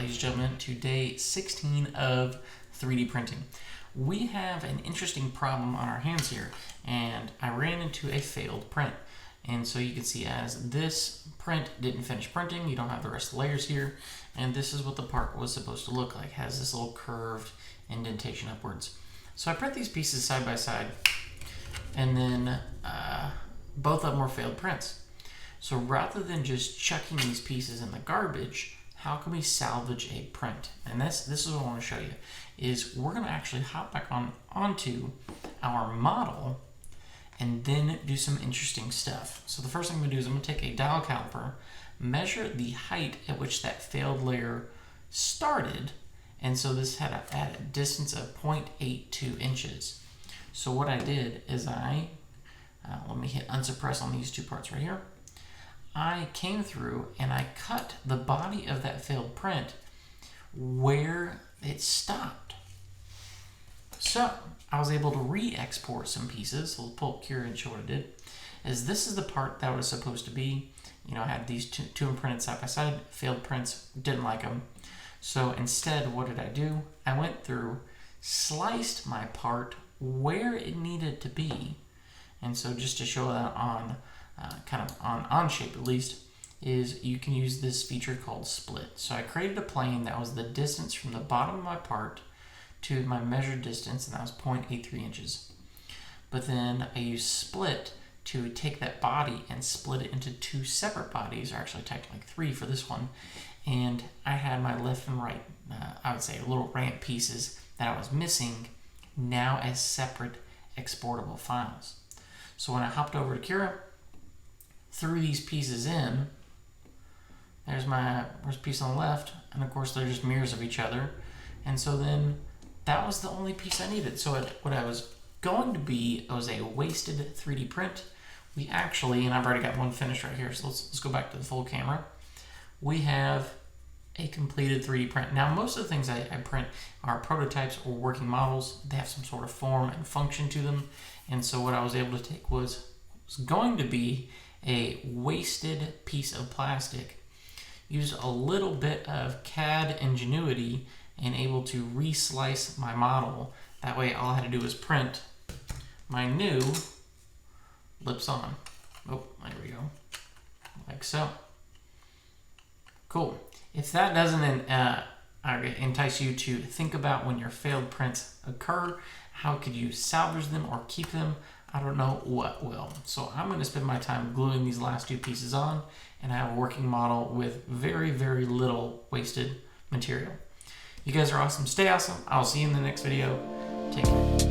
ladies and gentlemen, to day 16 of 3D printing. We have an interesting problem on our hands here, and I ran into a failed print. And so you can see as this print didn't finish printing, you don't have the rest of the layers here, and this is what the part was supposed to look like. It has this little curved indentation upwards. So I print these pieces side by side, and then both of them were failed prints. So rather than just chucking these pieces in the garbage, how can we salvage a print? And this is what I want to show you, is we're going to actually hop back onto our model and then do some interesting stuff. So the first thing I'm going to do is I'm going to take a dial caliper, measure the height at which that failed layer started, and so this had at a distance of 0.82 inches. So what I did is let me hit unsuppress on these two parts right here. I came through and I cut the body of that failed print where it stopped. So I was able to re-export some pieces. So we'll pull up here and show what I did. Is this is the part that was supposed to be. You know, I had these two imprinted side by side, failed prints, didn't like them. So instead, what did I do? I went through, sliced my part where it needed to be. And so just to show that on kind of on shape at least, is you can use this feature called split. So I created a plane that was the distance from the bottom of my part to my measured distance, and that was 0.83 inches. But then I used split to take that body and split it into two separate bodies, or actually technically three for this one. And I had my left and right, I would say little ramp pieces that I was missing now as separate exportable files. So when I hopped over to Cura, threw these pieces in, there's my first piece on the left, and of course they're just mirrors of each other. And so then that was the only piece I needed. So what I was going to be was a wasted 3D print. We actually, and I've already got one finished right here, so let's go back to the full camera. We have a completed 3D print. Now, most of the things I print are prototypes or working models. They have some sort of form and function to them. And so what I was able to take was going to be a wasted piece of plastic, used a little bit of CAD ingenuity and able to re-slice my model. That way all I had to do was print my new lips on. Oh, there we go. Like so. Cool. If that doesn't entice you to think about when your failed prints occur, how could you salvage them or keep them? I don't know what will. So I'm going to spend my time gluing these last two pieces on, and I have a working model with very, very little wasted material. You guys are awesome. Stay awesome. I'll see you in the next video. Take care.